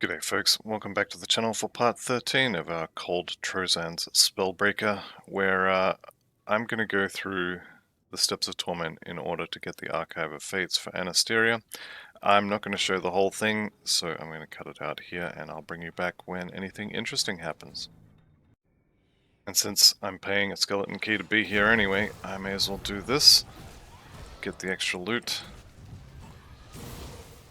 G'day folks, welcome back to the channel for part 13 of our Cold Trozan's Spellbreaker, where I'm going to go through the Steps of Torment in order to get the Archive of Fates for Anasteria. I'm not going to show the whole thing, so I'm going to cut it out here and I'll bring you back when anything interesting happens. And since I'm paying a skeleton key to be here anyway, I may as well do this, get the extra loot,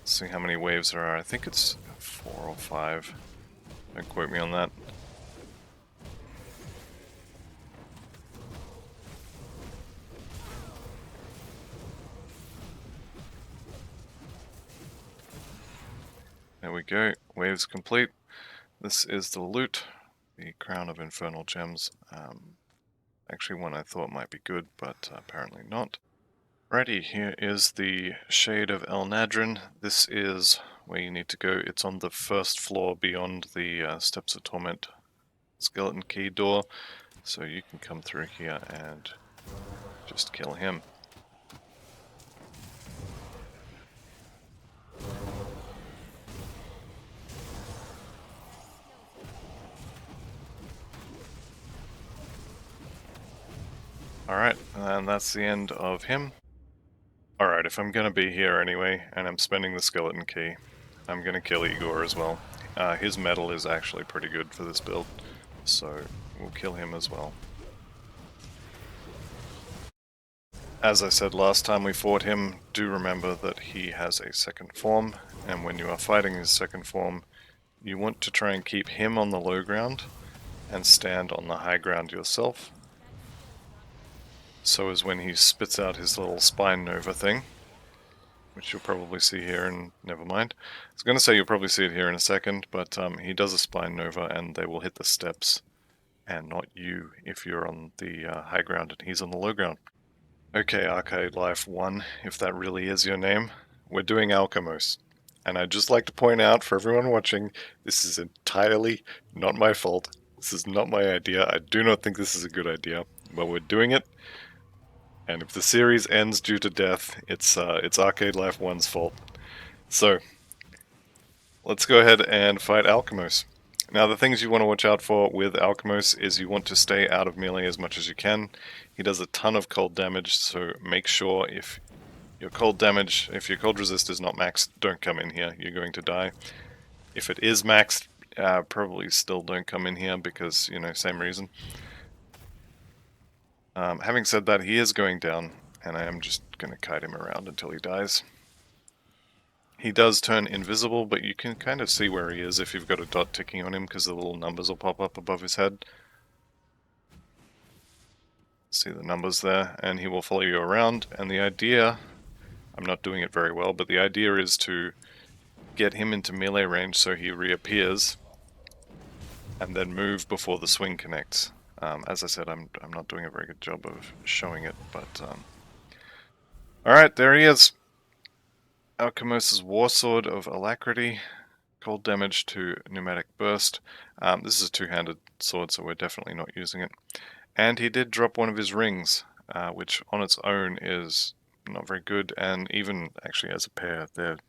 see how many waves there are. I think it's 4 or 5. Don't quote me on that. There we go, waves complete. This is the loot, the Crown of Infernal Gems. Actually one I thought might be good, but apparently not. Righty, here is the Shade of El Nadrin. This is where you need to go. It's on the first floor beyond the Steps of Torment skeleton key door, so you can come through here and just kill him. Alright, and that's the end of him. Alright, if I'm gonna be here anyway, and I'm spending the skeleton key, I'm gonna kill Igor as well. His metal is actually pretty good for this build, so we'll kill him as well. As I said last time we fought him, do remember that he has a second form, and when you are fighting his second form, you want to try and keep him on the low ground, and stand on the high ground yourself. So as when he spits out his little spine nova thing, which you'll probably see here, and never mind. I was going to say you'll probably see it here in a second, but he does a spine nova and they will hit the steps, and not you if you're on the high ground and he's on the low ground. Okay, Arcade Life 1, if that really is your name, we're doing Alchemos. And I'd just like to point out for everyone watching, this is entirely not my fault. This is not my idea. I do not think this is a good idea, but we're doing it. And if the series ends due to death, it's Arcade Life 1's fault. So, let's go ahead and fight Alchemos. Now the things you want to watch out for with Alchemos is you want to stay out of melee as much as you can. He does a ton of cold damage, so make sure if your cold resist is not maxed, don't come in here, you're going to die. If it is maxed, probably still don't come in here because, you know, same reason. Having said that, he is going down, and I am just going to kite him around until he dies. He does turn invisible, but you can kind of see where he is if you've got a dot ticking on him because the little numbers will pop up above his head. See the numbers there, and he will follow you around, and the idea, I'm not doing it very well, but the idea is to get him into melee range so he reappears, and then move before the swing connects. As I said, I'm not doing a very good job of showing it, but alright, there he is. Alchemos' Warsword of Alacrity, cold damage to pneumatic burst. This is a two-handed sword, so we're definitely not using it. And he did drop one of his rings, which on its own is not very good, and even actually as a pair, they're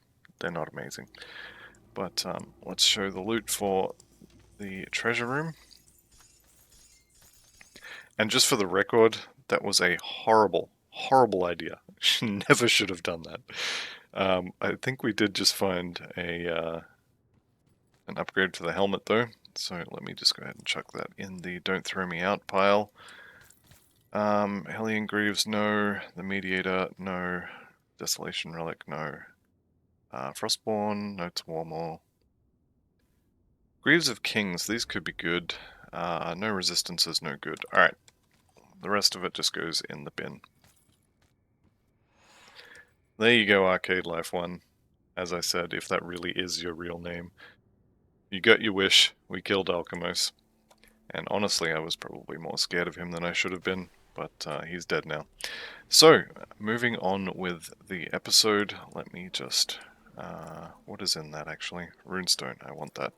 not amazing. But let's show the loot for the treasure room. And just for the record, that was a horrible, horrible idea. Never should have done that. I think we did just find an upgrade to the helmet though, so let me just go ahead and chuck that in the don't throw me out pile. Hellion Greaves, no. The Mediator, no. Desolation Relic, no. Frostborn, no to Warmaw. Greaves of Kings, these could be good. No Resistances, no good. Alright, the rest of it just goes in the bin. There you go, Arcade Life 1. As I said, if that really is your real name. You got your wish, we killed Alchemos. And honestly, I was probably more scared of him than I should have been, but he's dead now. So, moving on with the episode, let me just... what is in that actually? Runestone, I want that.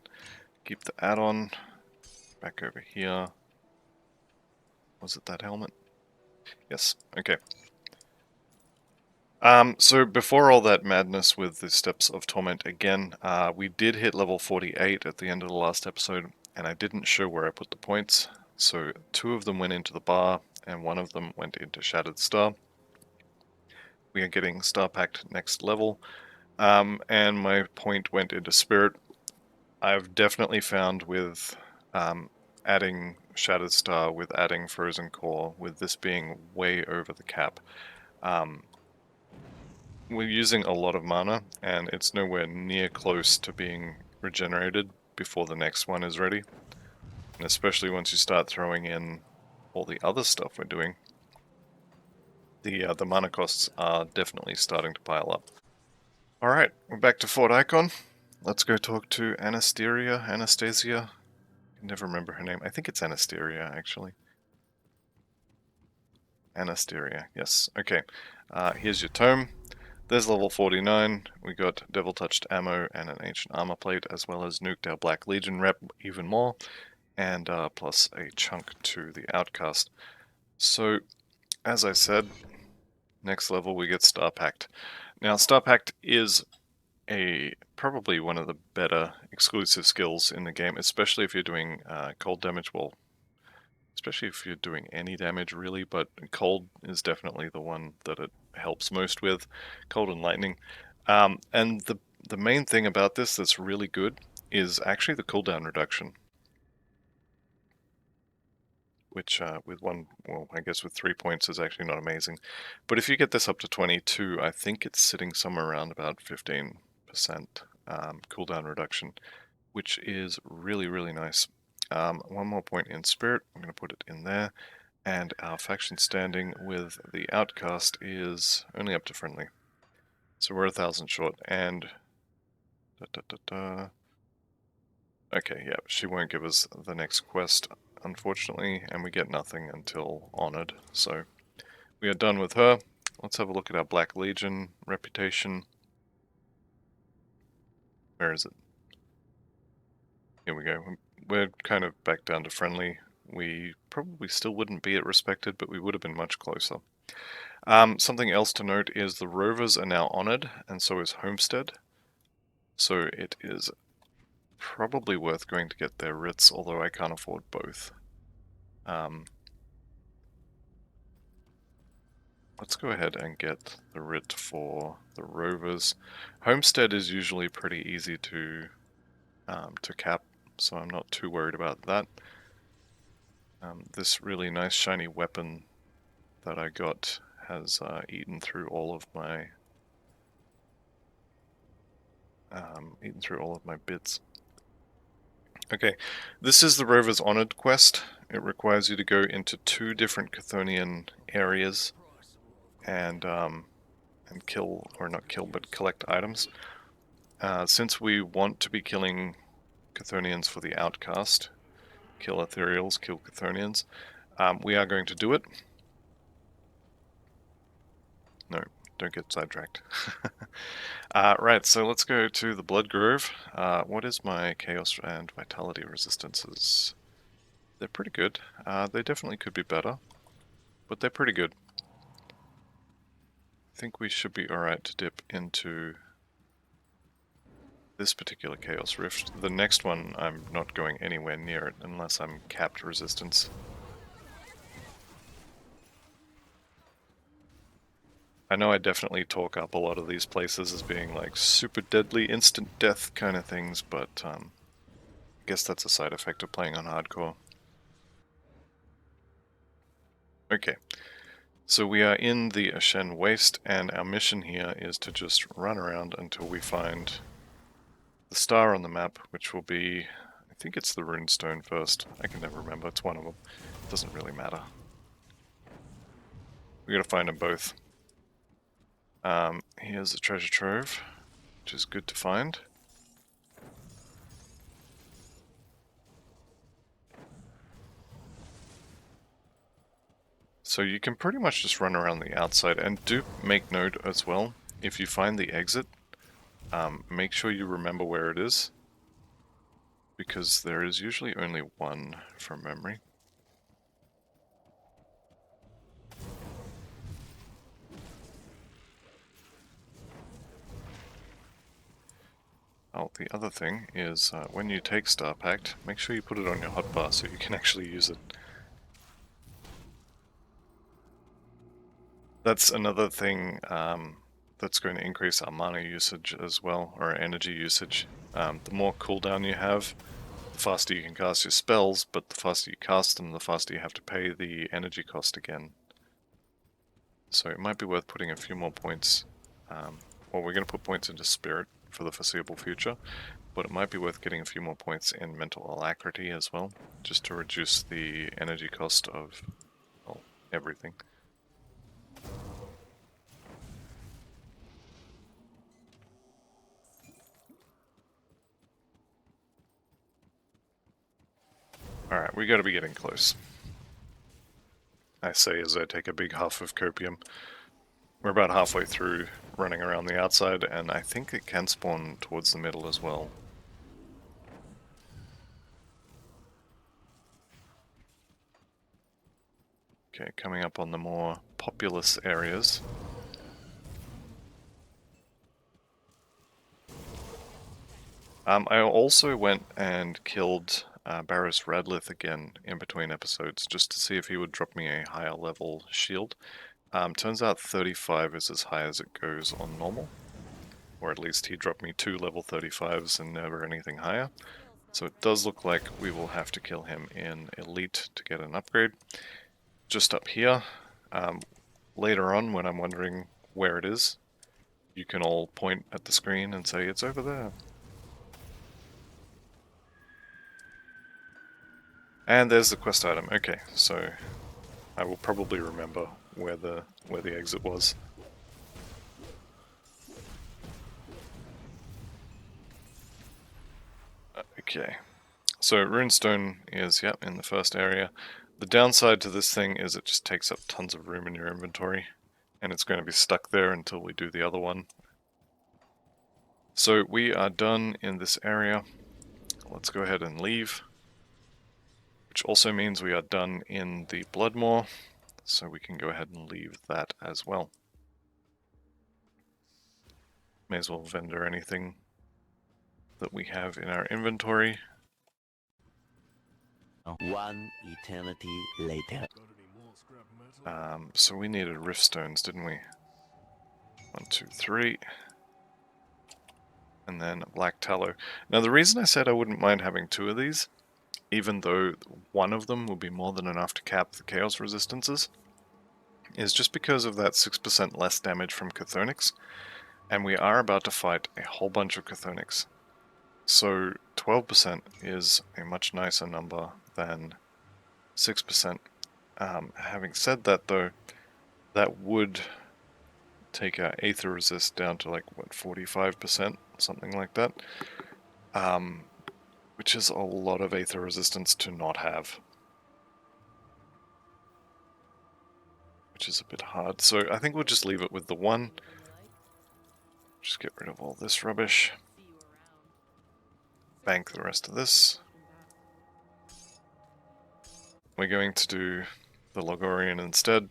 Keep the add-on. Back over here. Was it that helmet? Yes, okay. So before all that madness with the Steps of Torment again, we did hit level 48 at the end of the last episode, and I didn't show where I put the points. So 2 of them went into the bar, and 1 of them went into Shattered Star. We are getting Star Pact next level, and my point went into Spirit. I've definitely found with adding Shattered Star, with adding Frozen Core, with this being way over the cap, we're using a lot of mana, and it's nowhere near close to being regenerated before the next one is ready. And especially once you start throwing in all the other stuff we're doing, the mana costs are definitely starting to pile up. Alright, we're back to Fort Icon. Let's go talk to Anastasia. I can never remember her name. I think it's Anastasia, actually. Anastasia, yes. Okay, here's your tome. There's level 49, we got Devil Touched Ammo and an Ancient Armor Plate, as well as nuked our Black Legion rep even more, and plus a chunk to the Outcast. So, as I said, next level we get Star Pact. Now, Star Pact is probably one of the better exclusive skills in the game, especially if you're doing cold damage, well, especially if you're doing any damage really, but cold is definitely the one that it helps most with, cold and lightning. And the main thing about this that's really good is actually the cooldown reduction, which with one, well, I guess with 3 points is actually not amazing. But if you get this up to 22, I think it's sitting somewhere around about 15% cooldown reduction, which is really, really nice. One more point in Spirit, I'm going to put it in there. And our faction standing with the Outcast is only up to friendly. So we're 1,000 short, and... Okay, yeah, she won't give us the next quest, unfortunately, and we get nothing until Honored, so we are done with her. Let's have a look at our Black Legion reputation. Where is it? Here we go. We're kind of back down to friendly. We probably still wouldn't be at respected, but we would have been much closer. Something else to note is the Rovers are now honoured, and so is Homestead. So it is probably worth going to get their writs, although I can't afford both. Let's go ahead and get the writ for the Rovers. Homestead is usually pretty easy to cap, so I'm not too worried about that. This really nice shiny weapon that I got has eaten through all of my bits. Okay, this is the Rover's Honored quest. It requires you to go into 2 different Chthonian areas and kill, or not kill, but collect items. Since we want to be killing Chthonians for the Outcast, kill Ethereals, kill Chthonians, we are going to do it. No, don't get sidetracked. Right, so let's go to the Blood Grove. What is my Chaos and Vitality resistances? They're pretty good. They definitely could be better, but they're pretty good. I think we should be alright to dip into this particular Chaos Rift. The next one, I'm not going anywhere near it unless I'm capped resistance. I know I definitely talk up a lot of these places as being like super deadly, instant death kind of things, but I guess that's a side effect of playing on hardcore. Okay, so we are in the Ashen Waste, and our mission here is to just run around until we find the star on the map, which will be, I think it's the Runestone first. I can never remember, it's one of them. It doesn't really matter. We gotta find them both. Here's a treasure trove, which is good to find. So you can pretty much just run around the outside, and do make note as well, if you find the exit, make sure you remember where it is, because there is usually only one from memory. Oh, the other thing is when you take Star Pact, make sure you put it on your hotbar so you can actually use it. That's another thing that's going to increase our mana usage as well, or energy usage. The more cooldown you have, the faster you can cast your spells, but the faster you cast them, the faster you have to pay the energy cost again. So it might be worth putting a few more points. Well, we're going to put points into Spirit for the foreseeable future, but it might be worth getting a few more points in Mental Alacrity as well, just to reduce the energy cost of, well, everything. Alright, we gotta be getting close. I say as I take a big huff of copium. We're about halfway through running around the outside, and I think it can spawn towards the middle as well. Okay, coming up on the more populous areas. I also went and killed Barris Radlith again in between episodes, just to see if he would drop me a higher level shield. Turns out 35 is as high as it goes on normal. Or at least he dropped me 2 level 35s and never anything higher. So it does look like we will have to kill him in Elite to get an upgrade. Just up here, later on when I'm wondering where it is, you can all point at the screen and say it's over there. And there's the quest item. Okay, so I will probably remember where the exit was. Okay, so Runestone is, yep, in the first area. The downside to this thing is it just takes up tons of room in your inventory, and it's going to be stuck there until we do the other one. So we are done in this area. Let's go ahead and leave. Which also means we are done in the Bloodmoor, so we can go ahead and leave that as well. May as well vendor anything that we have in our inventory. One eternity later. So we needed Riftstones, didn't we? 1, 2, 3. And then Black Tallow. Now the reason I said I wouldn't mind having 2 of these, even though one of them would be more than enough to cap the Chaos Resistances, is just because of that 6% less damage from Chthonics, and we are about to fight a whole bunch of Chthonics. So 12% is a much nicer number than 6%. Having said that though, that would take our Aether Resist down to like, what, 45%? Something like that. Which is a lot of Aether Resistance to not have. Which is a bit hard. So I think we'll just leave it with the 1. Just get rid of all this rubbish. Bank the rest of this. We're going to do the Logorian instead.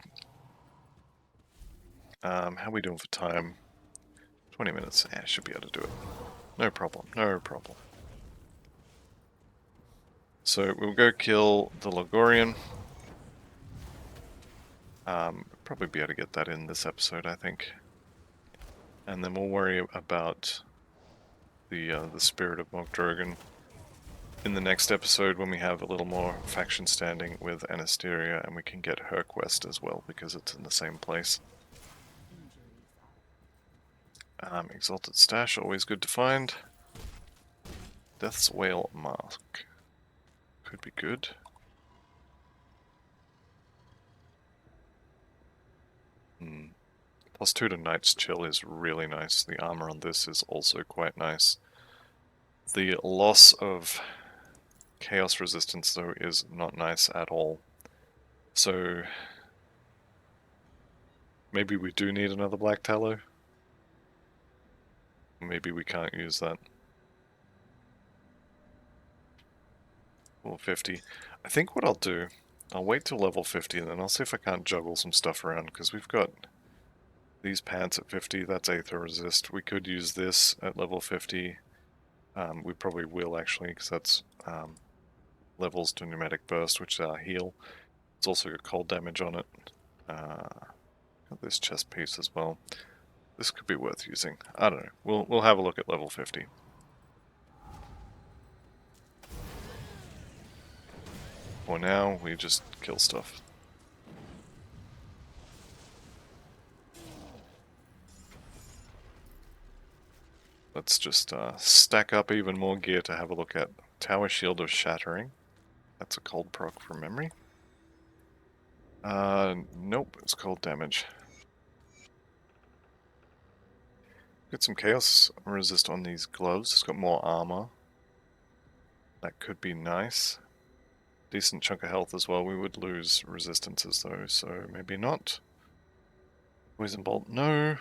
How are we doing for time? 20 minutes. Yeah, should be able to do it. No problem, no problem. So we'll go kill the Logorian. Probably be able to get that in this episode, I think. And then we'll worry about the Spirit of Mokdrogan in the next episode when we have a little more faction standing with Anasteria, and we can get her quest as well because it's in the same place. Exalted Stash, always good to find. Death's Whale Mask. Could be good. +2 to Knight's Chill is really nice. The armor on this is also quite nice. The loss of Chaos Resistance, though, is not nice at all. So maybe we do need another Black Tallow. Maybe we can't use that. Level 50. I think what I'll do, I'll wait till level 50 and then I'll see if I can't juggle some stuff around, because we've got these pants at 50, that's Aether Resist. We could use this at level 50. We probably will actually, because that's levels to pneumatic burst, which is our heal. It's also got cold damage on it. Got this chest piece as well. This could be worth using. I don't know. We'll have a look at level 50. For now, we just kill stuff. Let's just stack up even more gear to have a look at. Tower Shield of Shattering. That's a cold proc from memory. Nope, it's cold damage. Get some chaos resist on these gloves. It's got more armor. That could be nice. Decent chunk of health as well. We would lose resistances though, so maybe not. Poison bolt, no.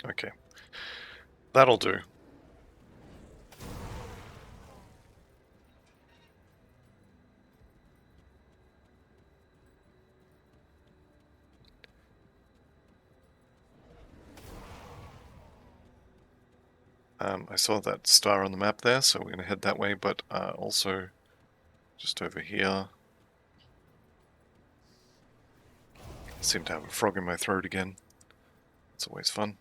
Okay. That'll do. I saw that star on the map there, so we're going to head that way, but also just over here. Seem to have a frog in my throat again. It's always fun.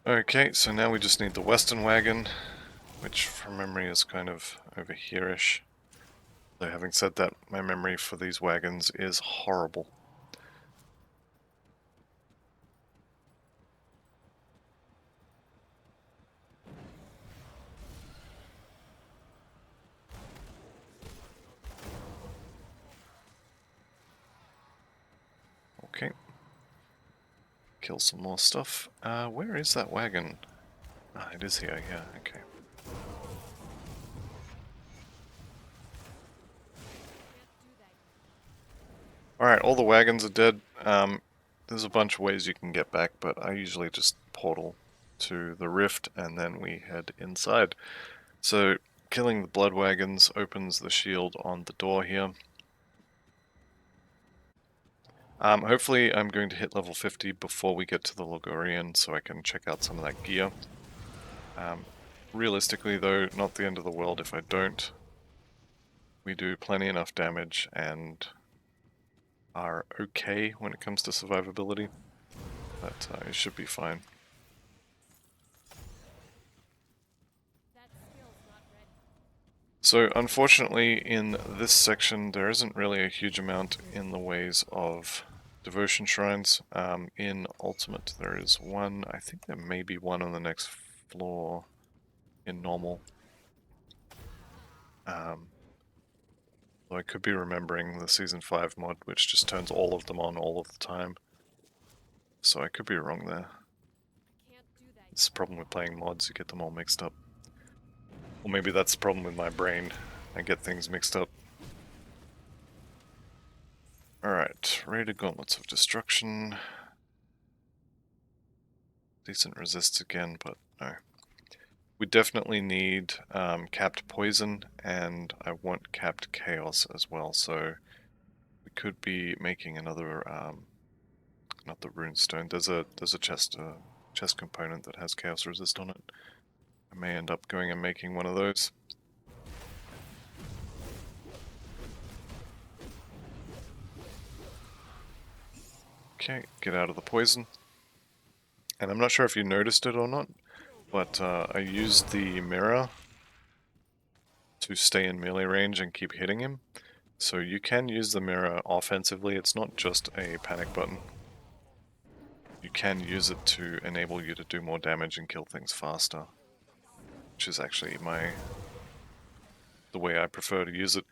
Okay, so now we just need the western wagon, which from memory is kind of over here-ish. Though having said that, my memory for these wagons is horrible. Okay. Kill some more stuff. Where is that wagon? Ah, it is here, yeah, okay. Alright, all the wagons are dead. There's a bunch of ways you can get back, but I usually just portal to the rift and then we head inside. So, killing the blood wagons opens the shield on the door here. Hopefully I'm going to hit level 50 before we get to the Logorian so I can check out some of that gear. Realistically though, not the end of the world if I don't. We do plenty enough damage and are okay when it comes to survivability, but it should be fine. So unfortunately in this section there isn't really a huge amount in the ways of devotion shrines. In Ultimate there is one, I think there may be one on the next floor in normal. Though I could be remembering the Season 5 mod which just turns all of them on all of the time. So I could be wrong there. It's the problem with playing mods, you get them all mixed up. Or maybe that's the problem with my brain, I get things mixed up. Alright, rated Gauntlets of Destruction. Decent resists again, but no. We definitely need capped poison, and I want capped chaos as well, so we could be making another, not the runestone, there's a chest component that has chaos resist on it. I may end up going and making one of those. Okay, get out of the poison. And I'm not sure if you noticed it or not, but I used the mirror to stay in melee range and keep hitting him. So you can use the mirror offensively, it's not just a panic button. You can use it to enable you to do more damage and kill things faster. Which is actually the way I prefer to use it.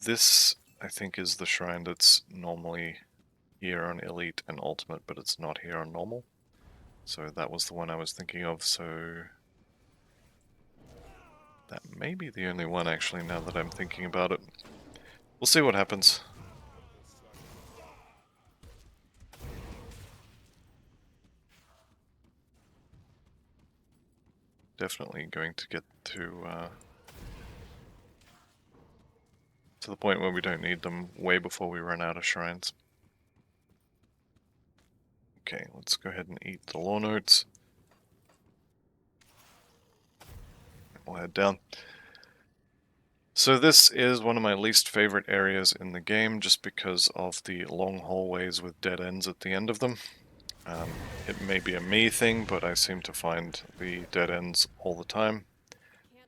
This, I think, is the shrine that's normally here on Elite and Ultimate, but it's not here on Normal. So that was the one I was thinking of, so that may be the only one actually now that I'm thinking about it. We'll see what happens. definitely going to get to the point where we don't need them way before we run out of shrines. Okay, let's go ahead and eat the lore notes. We'll head down. So this is one of my least favorite areas in the game, just because of the long hallways with dead ends at the end of them. It may be a me thing, but I seem to find the dead ends all the time.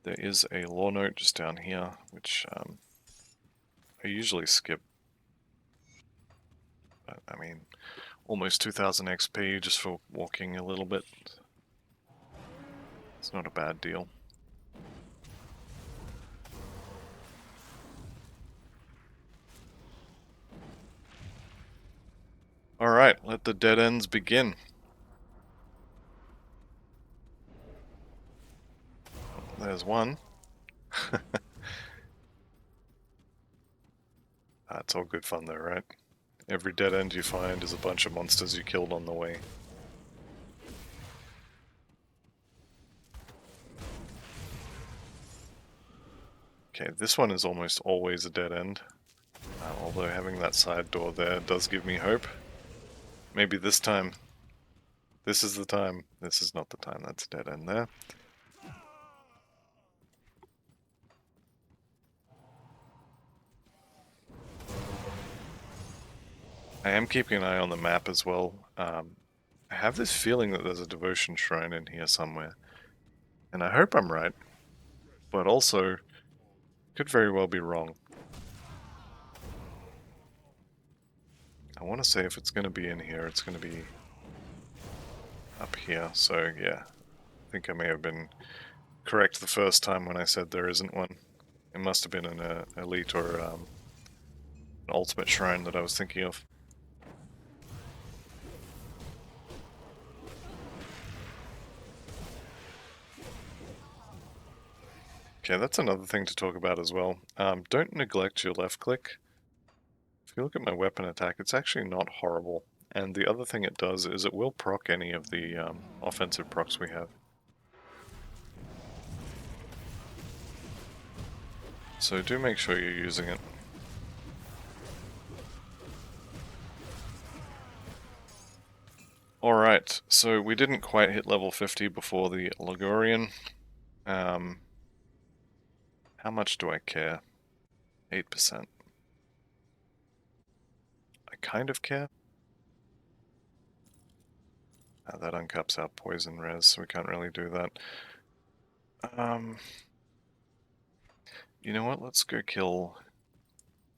There is a lore note just down here, which I usually skip. But, I mean, almost 2000 XP just for walking a little bit. It's not a bad deal. Alright, let the dead ends begin. There's one. That's all good fun though, right? Every dead end you find is a bunch of monsters you killed on the way. Okay, this one is almost always a dead end. Although having that side door there does give me hope. Maybe this time. This is the time. This is not the time. That's a dead end there. I am keeping an eye on the map as well. I have this feeling that there's a devotion shrine in here somewhere. And I hope I'm right. But also, could very well be wrong. I want to say if it's going to be in here, it's going to be up here. So yeah, I think I may have been correct the first time when I said there isn't one. It must have been an elite or an ultimate shrine that I was thinking of. Okay, that's another thing to talk about as well. Don't neglect your left click. If you look at my weapon attack, it's actually not horrible. And the other thing it does is it will proc any of the offensive procs we have. So do make sure you're using it. Alright, so we didn't quite hit level 50 before the Ligurian. How much do I care? 8%. I kind of care. That uncaps our poison res, so we can't really do that. You know what? Let's go kill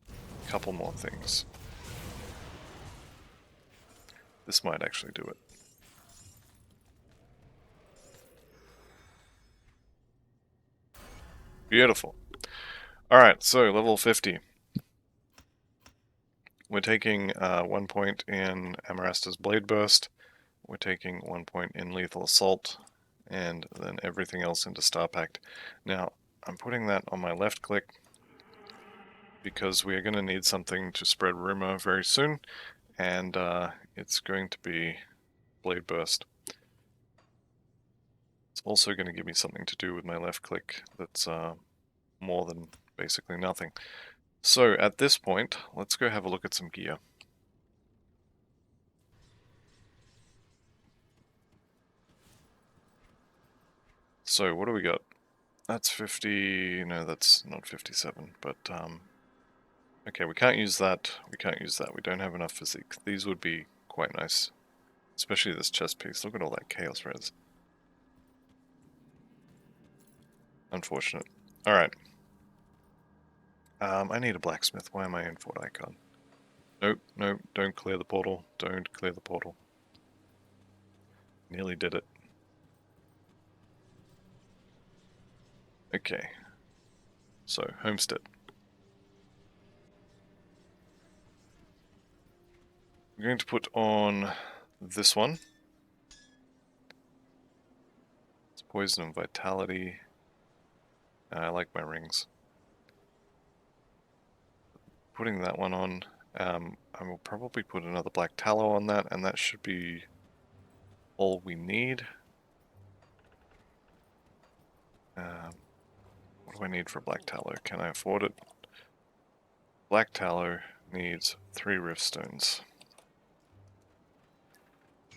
a couple more things. This might actually do it. Beautiful. Alright, so level 50. We're taking 1 point in Amarasta's Blade Burst. We're taking 1 point in Lethal Assault. And then everything else into Star Pact. Now, I'm putting that on my left click because we are going to need something to spread rumor very soon. And it's going to be Blade Burst. It's also going to give me something to do with my left click that's more than basically nothing. So at this point, let's go have a look at some gear. So what do we got? That's 50, no that's not 57, but okay, we can't use that, we don't have enough physique. These would be quite nice, especially this chest piece. Look at all that chaos res. Unfortunate. Alright. I need a blacksmith. Why am I in Fort Icon? Nope, nope, don't clear the portal. Don't clear the portal. Nearly did it. Okay. So, homestead. I'm going to put on this one. It's poison and vitality. I like my rings. Putting that one on. I will probably put another black tallow on that, and that should be all we need. What do I need for black tallow? Can I afford it? Black tallow needs 3 riftstones.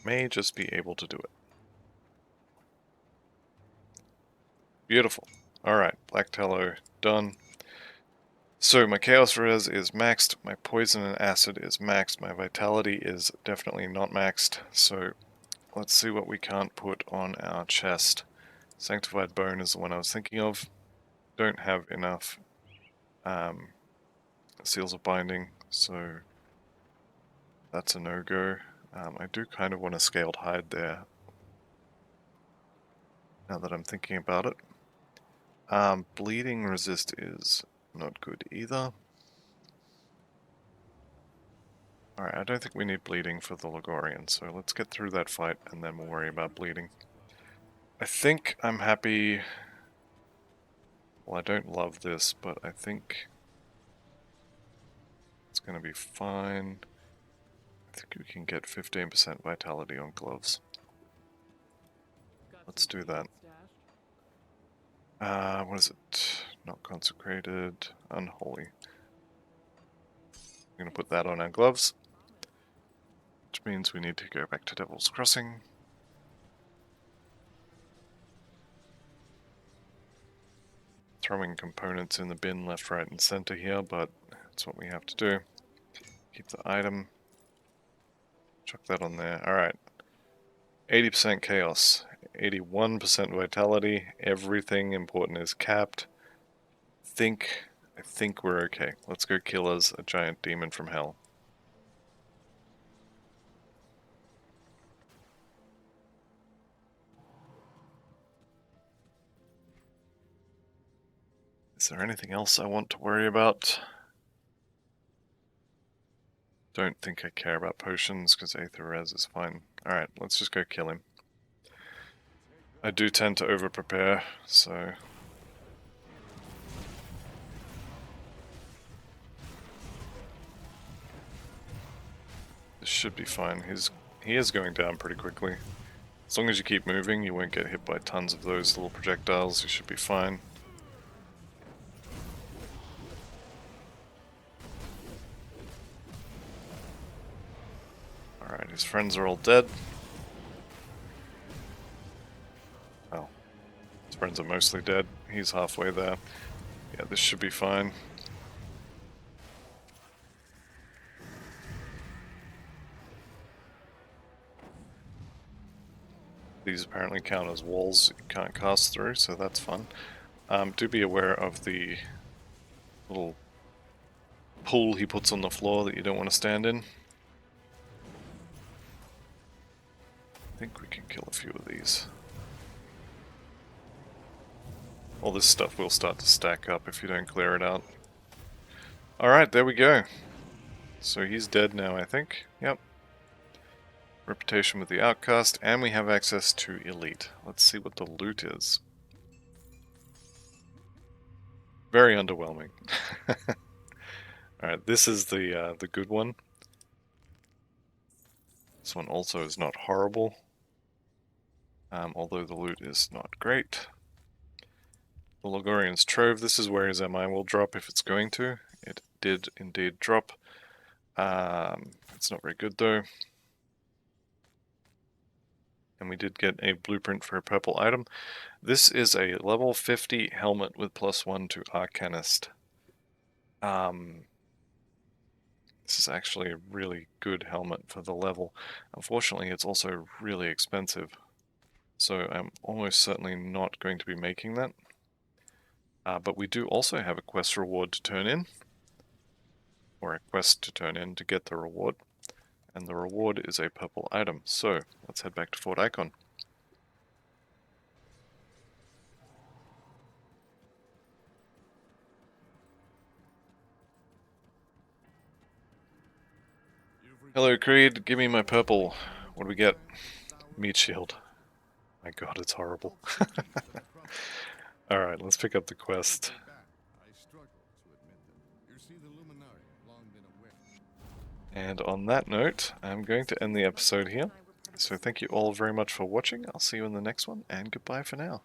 May just be able to do it. Beautiful. Alright, black tallow done. So my chaos res is maxed, my poison and acid is maxed, my vitality is definitely not maxed, so let's see what we can't put on our chest. Sanctified bone is the one I was thinking of. Don't have enough seals of binding, so that's a no-go. I do kind of want a scaled hide there, now that I'm thinking about it. Bleeding resist is not good either. Alright, I don't think we need bleeding for the Ligorian, so let's get through that fight and then we'll worry about bleeding. I think I'm happy... Well, I don't love this, but I think it's going to be fine. I think we can get 15% vitality on gloves. Let's do that. What is it? Not consecrated, unholy. I'm going to put that on our gloves, which means we need to go back to Devil's Crossing. Throwing components in the bin left, right, and center here, but that's what we have to do. Keep the item. Chuck that on there. Alright. 80% chaos. 81% vitality. Everything important is capped. I think we're okay. Let's go kill us a giant demon from hell. Is there anything else I want to worry about? Don't think I care about potions, because Aether Res is fine. Alright, let's just go kill him. I do tend to over-prepare, so... This should be fine. He is going down pretty quickly. As long as you keep moving, you won't get hit by tons of those little projectiles. You should be fine. Alright, his friends are all dead. Well, his friends are mostly dead. He's halfway there. Yeah, this should be fine. These apparently count as walls you can't cast through, so that's fun. Do be aware of the little pool he puts on the floor that you don't want to stand in. I think we can kill a few of these. All this stuff will start to stack up if you don't clear it out. Alright, there we go. So he's dead now, I think. Yep. Reputation with the Outcast, and we have access to Elite. Let's see what the loot is. Very underwhelming. Alright, this is the good one. This one also is not horrible. Although the loot is not great. The Ligorian's Trove, this is where his MI will drop if it's going to. It did indeed drop. It's not very good though. And we did get a blueprint for a purple item. This is a level 50 helmet with +1 to Arcanist. This is actually a really good helmet for the level. Unfortunately, it's also really expensive. So I'm almost certainly not going to be making that. But we do also have a quest reward to turn in. Or a quest to turn in to get the reward. And the reward is a purple item. So, let's head back to Fort Icon. Hello Creed, give me my purple. What do we get? Meat shield. My god, it's horrible. Alright, let's pick up the quest. And on that note, I'm going to end the episode here. So thank you all very much for watching. I'll see you in the next one, and goodbye for now.